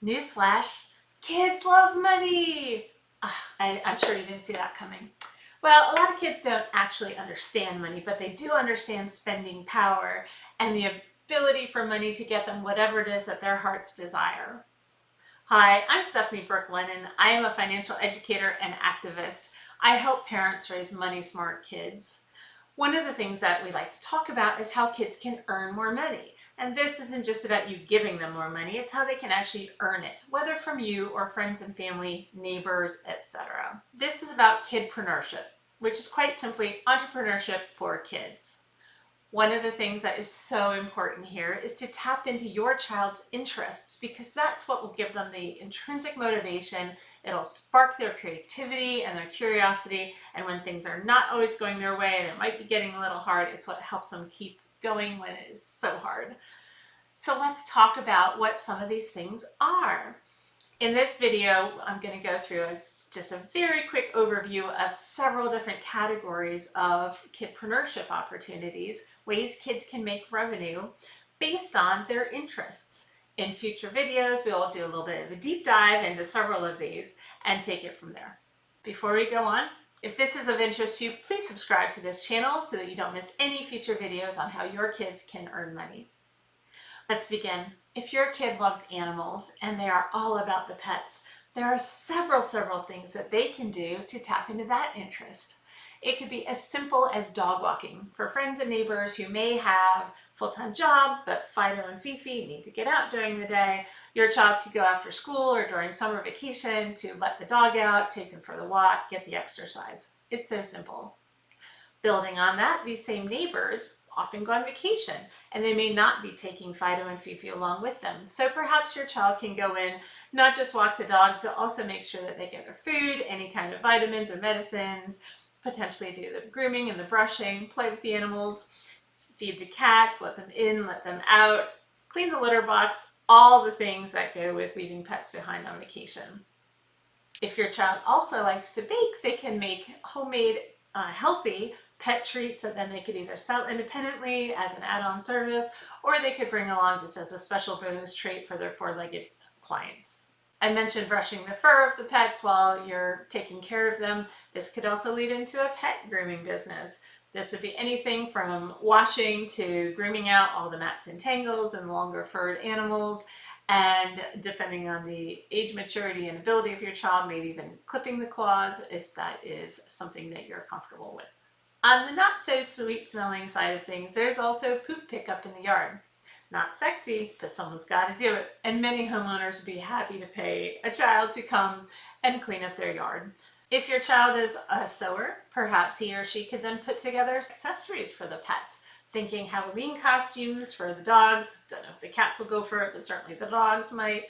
Newsflash, kids love money. I'm sure you didn't see that coming. Well, a lot of kids don't actually understand money, but they do understand spending power and the ability for money to get them whatever it is that their hearts desire. Hi, I'm Stephanie Brooke Lennon. I am a financial educator and activist. I help parents raise money smart kids. One of the things that we like to talk about is how kids can earn more money. And this isn't just about you giving them more money, it's how they can actually earn it, whether from you or friends and family, neighbors, etc. This is about kidpreneurship, which is quite simply entrepreneurship for kids. One of the things that is so important here is to tap into your child's interests, because that's what will give them the intrinsic motivation. It'll spark their creativity and their curiosity. And when things are not always going their way and it might be getting a little hard, it's what helps them keep going when it is so hard. So let's talk about what some of these things are. In this video, I'm going to go through just a very quick overview of several different categories of kidpreneurship opportunities, ways kids can make revenue based on their interests. In future videos, we'll do a little bit of a deep dive into several of these and take it from there. Before we go on, if this is of interest to you, please subscribe to this channel so that you don't miss any future videos on how your kids can earn money. Let's begin. If your kid loves animals and they are all about the pets, there are several things that they can do to tap into that interest. It could be as simple as dog walking for friends and neighbors who may have a full-time job, but Fido and Fifi need to get out during the day. Your child could go after school or during summer vacation to let the dog out, take them for the walk, get the exercise. It's so simple. Building on that, these same neighbors often go on vacation and they may not be taking Fido and Fifi along with them. So perhaps your child can go in, not just walk the dogs, but also make sure that they get their food, any kind of vitamins or medicines, potentially do the grooming and the brushing, play with the animals, feed the cats, let them in, let them out, clean the litter box, all the things that go with leaving pets behind on vacation. If your child also likes to bake, they can make homemade, healthy pet treats that then they could either sell independently as an add-on service, or they could bring along just as a special bonus trait for their four-legged clients. I mentioned brushing the fur of the pets while you're taking care of them. This could also lead into a pet grooming business. This would be anything from washing to grooming out all the mats and tangles and longer furred animals. And depending on the age, maturity, and ability of your child, maybe even clipping the claws if that is something that you're comfortable with. On the not so sweet smelling side of things, there's also poop pickup in the yard. Not sexy, but someone's got to do it. And many homeowners would be happy to pay a child to come and clean up their yard. If your child is a sewer, perhaps he or she could then put together accessories for the pets. Thinking Halloween costumes for the dogs. Don't know if the cats will go for it, but certainly the dogs might.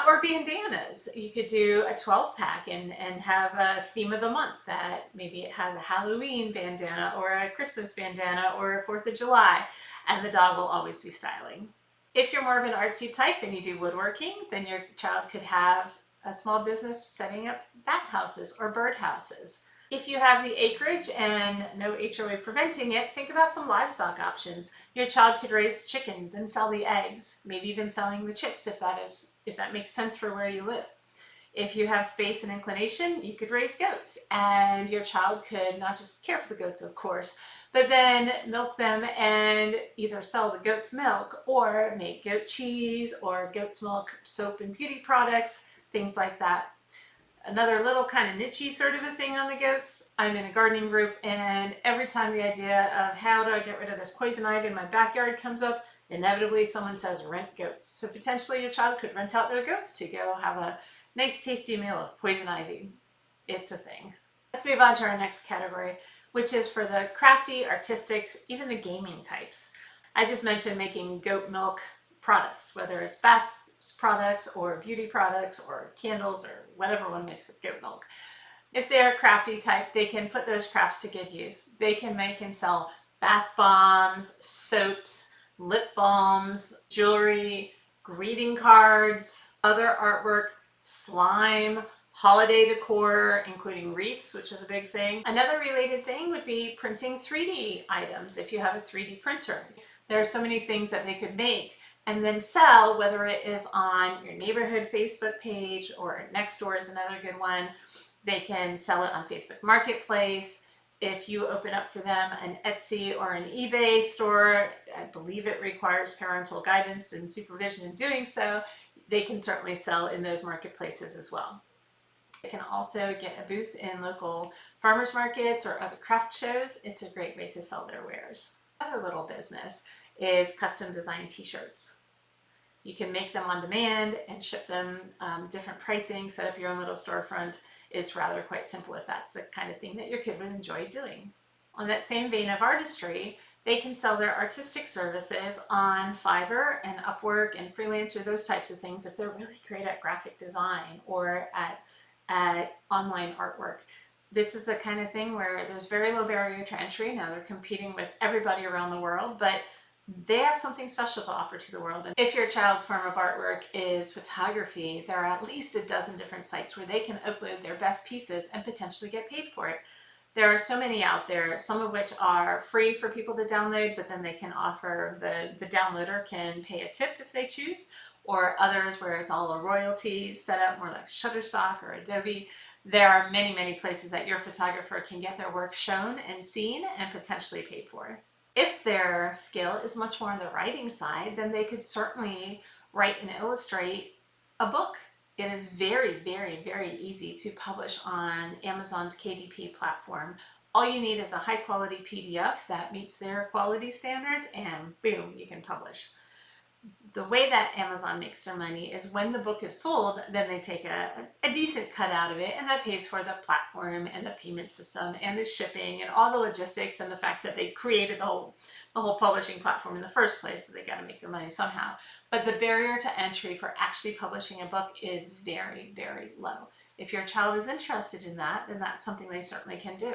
Or bandanas. You could do a 12-pack and have a theme of the month that maybe it has a Halloween bandana or a Christmas bandana or a 4th of July, and the dog will always be styling. If you're more of an artsy type and you do woodworking, then your child could have a small business setting up bat houses or bird houses. If you have the acreage and no HOA preventing it, think about some livestock options. Your child could raise chickens and sell the eggs, maybe even selling the chicks if that makes sense for where you live. If you have space and inclination, you could raise goats, and your child could not just care for the goats, of course, but then milk them and either sell the goat's milk or make goat cheese or goat's milk soap and beauty products, things like that. Another little kind of niche-y sort of a thing on the goats. I'm in a gardening group, and every time the idea of how do I get rid of this poison ivy in my backyard comes up, inevitably someone says rent goats. So potentially your child could rent out their goats to go have a nice tasty meal of poison ivy. It's a thing. Let's move on to our next category, which is for the crafty, artistic, even the gaming types. I just mentioned making goat milk products, whether it's bath products or beauty products or candles or whatever one makes with goat milk. If they're crafty type, they can put those crafts to good use. They can make and sell bath bombs, soaps, lip balms, jewelry, greeting cards, other artwork, slime, holiday decor, including wreaths, which is a big thing. Another related thing would be printing 3D items if you have a 3D printer. There are so many things that they could make and then sell, whether it is on your neighborhood Facebook page or Nextdoor is another good one. They can sell it on Facebook Marketplace. If you open up for them an Etsy or an eBay store, I believe it requires parental guidance and supervision in doing so. They can certainly sell in those marketplaces as well. They can also get a booth in local farmers markets or other craft shows. It's a great way to sell their wares. Another little business is custom designed t-shirts. You can make them on demand and ship them, different pricing, set up your own little storefront. It's rather quite simple if that's the kind of thing that your kid would enjoy doing. On that same vein of artistry, they can sell their artistic services on Fiverr and Upwork and Freelancer, those types of things, if they're really great at graphic design or at online artwork. This is the kind of thing where there's very low barrier to entry. Now they're competing with everybody around the world, but they have something special to offer to the world. And if your child's form of artwork is photography, there are at least a dozen different sites where they can upload their best pieces and potentially get paid for it. There are so many out there, some of which are free for people to download, but then they can offer, the downloader can pay a tip if they choose, or others where it's all a royalty set up, more like Shutterstock or Adobe. There are many, many places that your photographer can get their work shown and seen and potentially paid for. If their skill is much more on the writing side, then they could certainly write and illustrate a book. It is very, very, very easy to publish on Amazon's KDP platform. All you need is a high quality PDF that meets their quality standards and boom, you can publish. The way that Amazon makes their money is when the book is sold, then they take a decent cut out of it, and that pays for the platform and the payment system and the shipping and all the logistics and the fact that they created the whole publishing platform in the first place, so they got to make their money somehow. But the barrier to entry for actually publishing a book is very, very low. If your child is interested in that, then that's something they certainly can do.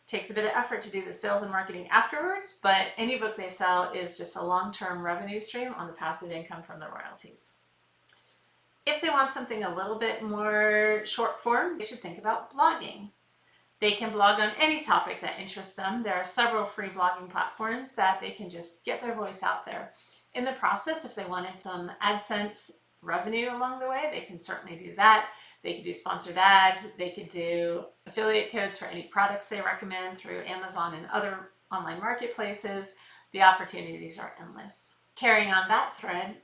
Takes a bit of effort to do the sales and marketing afterwards, but any book they sell is just a long-term revenue stream on the passive income from the royalties. If they want something a little bit more short form, they should think about blogging. They can blog on any topic that interests them. There are several free blogging platforms that they can just get their voice out there. In the process, if they wanted some AdSense revenue along the way, they can certainly do that. They could do sponsored ads. They could do affiliate codes for any products they recommend through Amazon and other online marketplaces. The opportunities are endless. Carrying on that thread,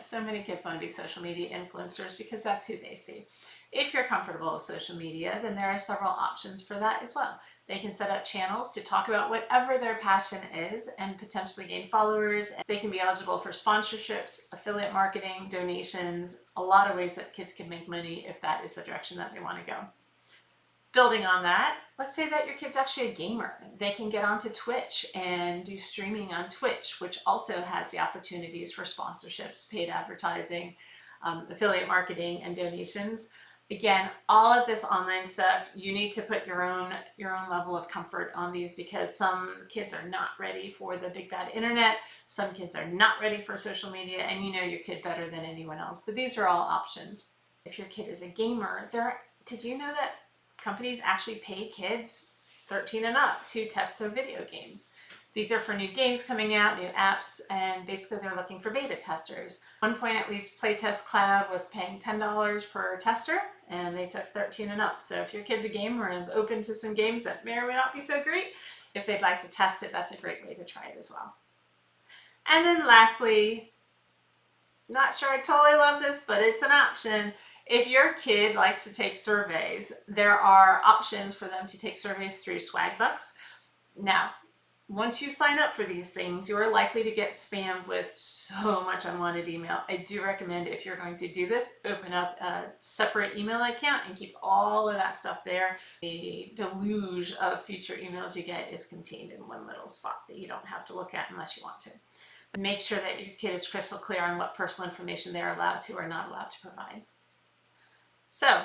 so many kids want to be social media influencers because that's who they see. If you're comfortable with social media, then there are several options for that as well. They can set up channels to talk about whatever their passion is and potentially gain followers. They can be eligible for sponsorships, affiliate marketing, donations, a lot of ways that kids can make money if that is the direction that they want to go. Building on that, let's say that your kid's actually a gamer. They can get onto Twitch and do streaming on Twitch, which also has the opportunities for sponsorships, paid advertising, affiliate marketing, and donations. Again, all of this online stuff, you need to put your own level of comfort on these because some kids are not ready for the big bad internet. Some kids are not ready for social media, and you know your kid better than anyone else. But these are all options. If your kid is a gamer, did you know that companies actually pay kids 13 and up to test their video games? These are for new games coming out, new apps, and basically they're looking for beta testers. At one point, at least, Playtest Cloud was paying $10 per tester, and they took 13 and up. So if your kid's a gamer and is open to some games that may or may not be so great, if they'd like to test it, that's a great way to try it as well. And then lastly, not sure I totally love this, but it's an option. If your kid likes to take surveys, there are options for them to take surveys through Swagbucks. Now, once you sign up for these things, you are likely to get spammed with so much unwanted email. I do recommend, if you're going to do this, open up a separate email account and keep all of that stuff there. The deluge of future emails you get is contained in one little spot that you don't have to look at unless you want to. But make sure that your kid is crystal clear on what personal information they're allowed to or not allowed to provide. So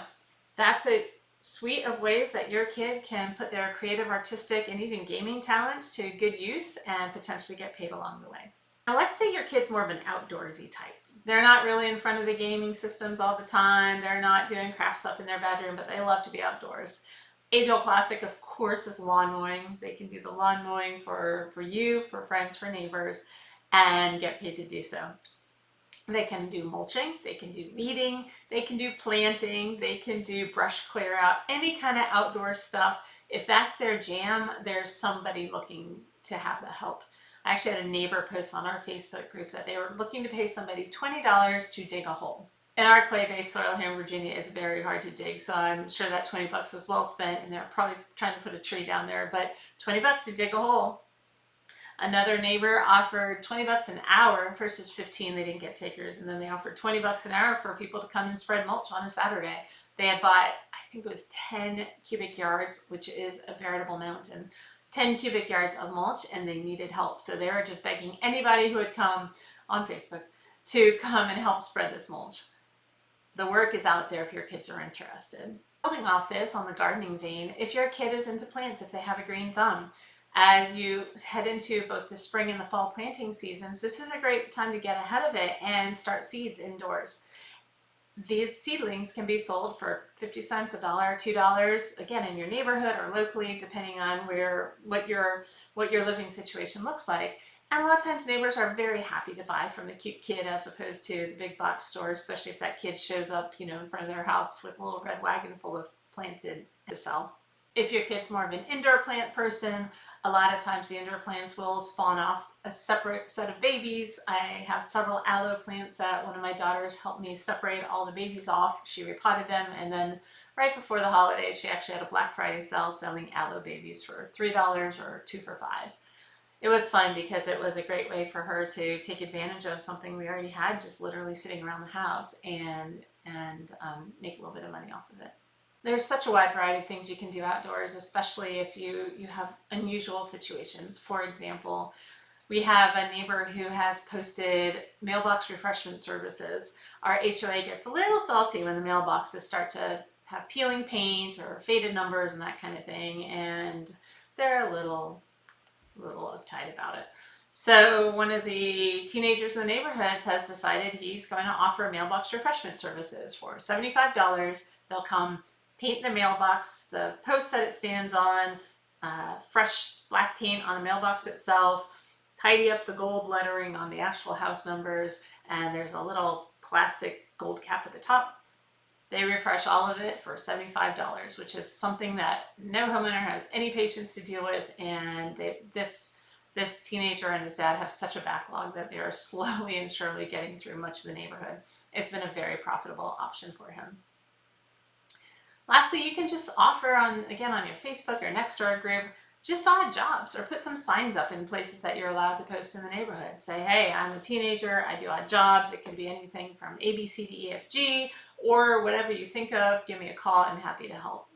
that's a suite of ways that your kid can put their creative, artistic, and even gaming talents to good use and potentially get paid along the way. Now let's say your kid's more of an outdoorsy type. They're not really in front of the gaming systems all the time. They're not doing craft stuff in their bedroom, but they love to be outdoors. Age-old classic, of course, is lawn mowing. They can do the lawn mowing for you, for friends, for neighbors. and get paid to do so. They can do mulching, they can do weeding, they can do planting, they can do brush clear out, any kind of outdoor stuff. If that's their jam, there's somebody looking to have the help. I actually had a neighbor post on our Facebook group that they were looking to pay somebody $20 to dig a hole. And our clay-based soil here in Virginia is very hard to dig, so I'm sure that 20 bucks was well spent, and they're probably trying to put a tree down there, but 20 bucks to dig a hole. Another neighbor offered 20 bucks an hour. First was 15, they didn't get takers, and then they offered 20 bucks an hour for people to come and spread mulch on a Saturday. They had bought, I think it was 10 cubic yards, which is a veritable mountain. 10 cubic yards of mulch, and they needed help. So they were just begging anybody who would come on Facebook to come and help spread this mulch. The work is out there if your kids are interested. Building off this on the gardening vein, if your kid is into plants, if they have a green thumb, as you head into both the spring and the fall planting seasons, this is a great time to get ahead of it and start seeds indoors. These seedlings can be sold for 50 cents, $1, $2, again, in your neighborhood or locally, depending on what your living situation looks like. And a lot of times neighbors are very happy to buy from the cute kid as opposed to the big box stores, especially if that kid shows up, in front of their house with a little red wagon full of planted to sell. If your kid's more of an indoor plant person, a lot of times the indoor plants will spawn off a separate set of babies. I have several aloe plants that one of my daughters helped me separate all the babies off. She repotted them, and then right before the holidays, she actually had a Black Friday sale selling aloe babies for $3 or 2 for $5. It was fun because it was a great way for her to take advantage of something we already had just literally sitting around the house and make a little bit of money off of it. There's such a wide variety of things you can do outdoors, especially if you have unusual situations. For example, we have a neighbor who has posted mailbox refreshment services. Our HOA gets a little salty when the mailboxes start to have peeling paint or faded numbers and that kind of thing, and they're a little uptight about it. So one of the teenagers in the neighborhoods has decided he's going to offer mailbox refreshment services for $75. They'll come paint the mailbox, the post that it stands on, fresh black paint on the mailbox itself, tidy up the gold lettering on the actual house numbers, and there's a little plastic gold cap at the top. They refresh all of it for $75, which is something that no homeowner has any patience to deal with, and this teenager and his dad have such a backlog that they are slowly and surely getting through much of the neighborhood. It's been a very profitable option for him. Lastly, you can just offer on your Facebook or Nextdoor group just odd jobs, or put some signs up in places that you're allowed to post in the neighborhood. Say, hey, I'm a teenager, I do odd jobs. It could be anything from A, B, C, D, E, F, G, or whatever you think of. Give me a call, I'm happy to help.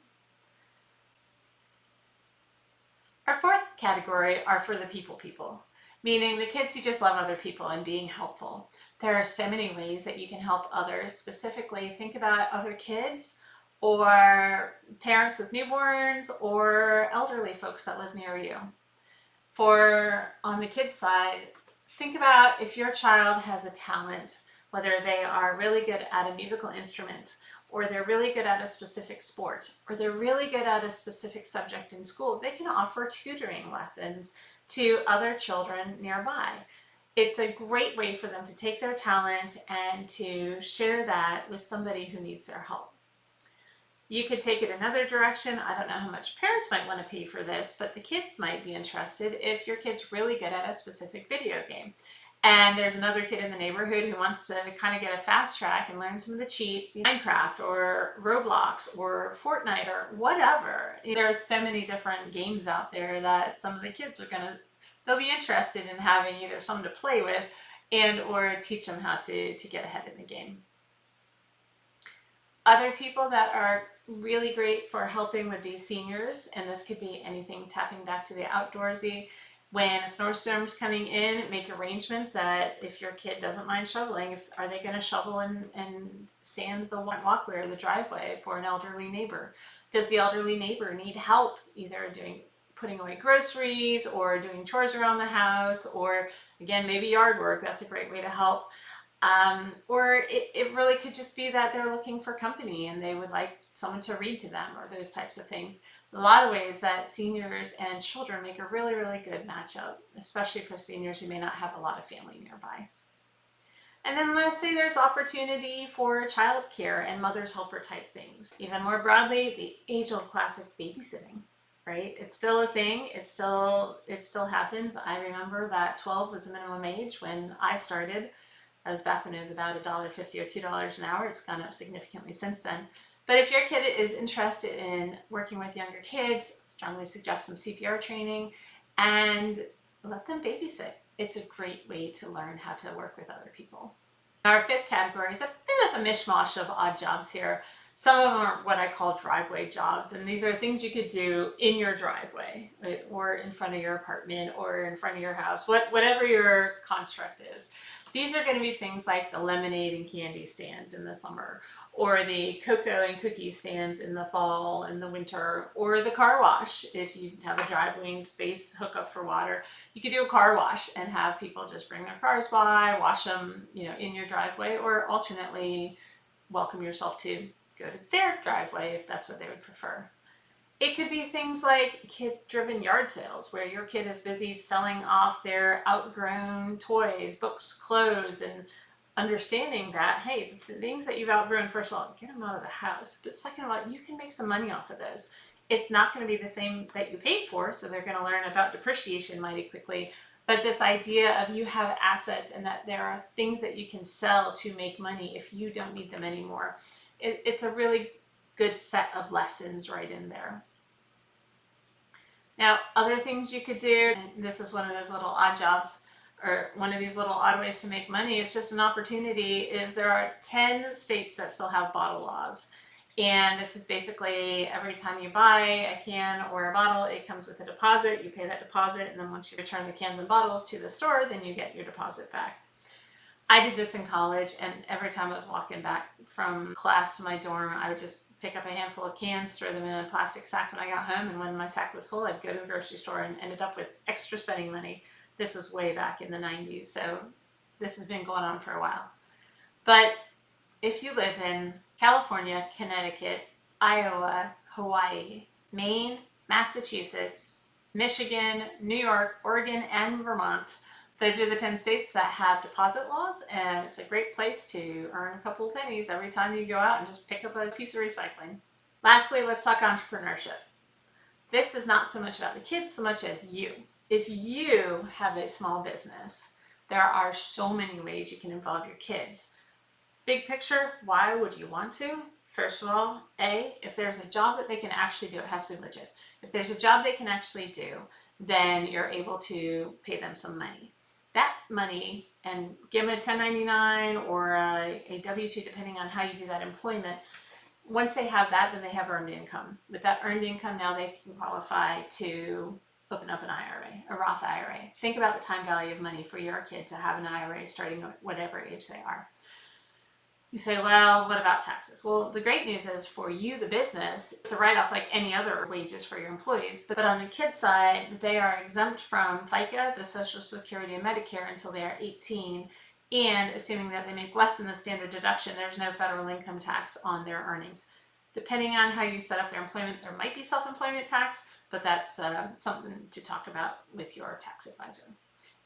Our fourth category are for the people, meaning the kids who just love other people and being helpful. There are so many ways that you can help others. Specifically, think about other kids or parents with newborns or elderly folks that live near you. On the kids side, think about if your child has a talent, whether they are really good at a musical instrument, or they're really good at a specific sport, or they're really good at a specific subject in school, they can offer tutoring lessons to other children nearby. It's a great way for them to take their talent and to share that with somebody who needs their help. You could take it another direction. I don't know how much parents might want to pay for this, but the kids might be interested if your kid's really good at a specific video game. And there's another kid in the neighborhood who wants to kind of get a fast track and learn some of the cheats, Minecraft or Roblox or Fortnite or whatever. There's so many different games out there that some of the kids they'll be interested in having either someone to play with and or teach them how to get ahead in the game. Other people that are really great for helping would be seniors, and this could be anything tapping back to the outdoorsy. When a snowstorm's coming in, make arrangements that if your kid doesn't mind shoveling, are they going to shovel and sand the walkway or the driveway for an elderly neighbor? Does the elderly neighbor need help either putting away groceries or doing chores around the house, or again, maybe yard work? That's a great way to help. Or it really could just be that they're looking for company and they would like someone to read to them or those types of things. A lot of ways that seniors and children make a really, really good matchup, especially for seniors who may not have a lot of family nearby. And then lastly, there's opportunity for childcare and mother's helper type things. Even more broadly, the age-old classic babysitting, right? It's still a thing. It still happens. I remember that 12 was the minimum age when I started. That was back when it was about $1.50 or $2 an hour. It's gone up significantly since then. But if your kid is interested in working with younger kids, strongly suggest some CPR training and let them babysit. It's a great way to learn how to work with other people. Our fifth category is a bit of a mishmash of odd jobs here. Some of them are what I call driveway jobs, and these are things you could do in your driveway, right? Or in front of your apartment or in front of your house, whatever your construct is. These are going to be things like the lemonade and candy stands in the summer, or the cocoa and cookie stands in the fall and the winter, or the car wash. If you have a driveway and space hookup for water, you could do a car wash and have people just bring their cars by, wash them, in your driveway, or alternately welcome yourself to go to their driveway if that's what they would prefer. It could be things like kid-driven yard sales, where your kid is busy selling off their outgrown toys, books, clothes, and understanding that, hey, the things that you've outgrown, first of all, get them out of the house. But second of all, you can make some money off of those. It's not going to be the same that you paid for, so they're going to learn about depreciation mighty quickly. But this idea of you have assets and that there are things that you can sell to make money if you don't need them anymore, it's a really good set of lessons right in there. Now, other things you could do, and this is one of those little odd jobs, or one of these little odd ways to make money, it's just an opportunity, is there are 10 states that still have bottle laws. And this is basically every time you buy a can or a bottle, it comes with a deposit. You pay that deposit, and then once you return the cans and bottles to the store, then you get your deposit back. I did this in college, and every time I was walking back from class to my dorm, I would just pick up a handful of cans, throw them in a plastic sack when I got home, and when my sack was full, I'd go to the grocery store and ended up with extra spending money. This was way back in the 90s, so this has been going on for a while. But if you live in California, Connecticut, Iowa, Hawaii, Maine, Massachusetts, Michigan, New York, Oregon, and Vermont, those are the 10 states that have deposit laws, and it's a great place to earn a couple of pennies every time you go out and just pick up a piece of recycling. Lastly, let's talk entrepreneurship. This is not so much about the kids so much as you. If you have a small business, there are so many ways you can involve your kids. Big picture, why would you want to? First of all, if there's a job that they can actually do, it has to be legit. If there's a job they can actually do, then you're able to pay them some money. That money, and give them a 1099 or a W-2, depending on how you do that employment. Once they have that, then they have earned income. With that earned income, now they can qualify to open up an IRA, a Roth IRA. Think about the time value of money for your kid to have an IRA starting at whatever age they are. You say, well, what about taxes? Well, the great news is for you, the business, it's a write-off like any other wages for your employees. But on the kid side, they are exempt from FICA, the Social Security, and Medicare until they are 18. And assuming that they make less than the standard deduction, there's no federal income tax on their earnings. Depending on how you set up their employment, there might be self-employment tax, but that's something to talk about with your tax advisor.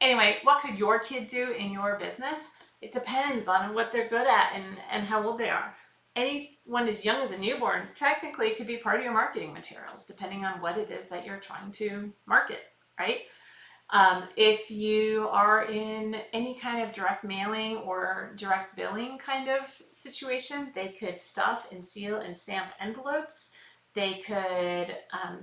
Anyway, what could your kid do in your business? It depends on what they're good at and how old they are. Anyone as young as a newborn technically could be part of your marketing materials, depending on what it is that you're trying to market, right? If you are in any kind of direct mailing or direct billing kind of situation, they could stuff and seal and stamp envelopes. They could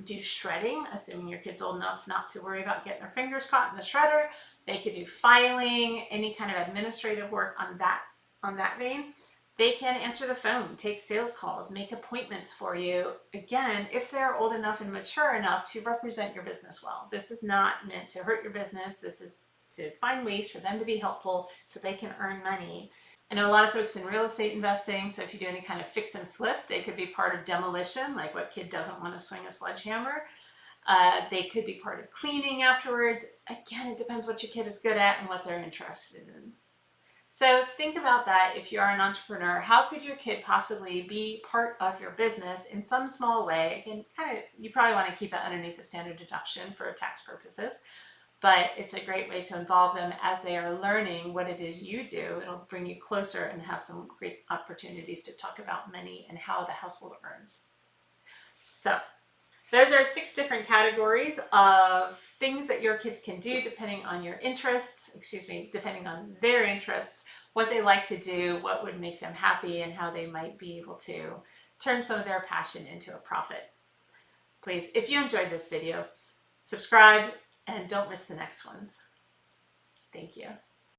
do shredding, assuming your kid's old enough not to worry about getting their fingers caught in the shredder. They could do filing, any kind of administrative work on that vein. They can answer the phone, take sales calls, make appointments for you. Again, if they're old enough and mature enough to represent your business well. This is not meant to hurt your business. This is to find ways for them to be helpful so they can earn money. I know a lot of folks in real estate investing, so if you do any kind of fix and flip, they could be part of demolition, like what kid doesn't want to swing a sledgehammer. They could be part of cleaning afterwards. Again, it depends what your kid is good at and what they're interested in. So think about that. If you are an entrepreneur, how could your kid possibly be part of your business in some small way? Again, you probably want to keep it underneath the standard deduction for tax purposes, but it's a great way to involve them as they are learning what it is you do. It'll bring you closer and have some great opportunities to talk about money and how the household earns. So those are 6 different categories of things that your kids can do depending on your interests, depending on their interests, what they like to do, what would make them happy, and how they might be able to turn some of their passion into a profit. Please, if you enjoyed this video, subscribe and don't miss the next ones. Thank you.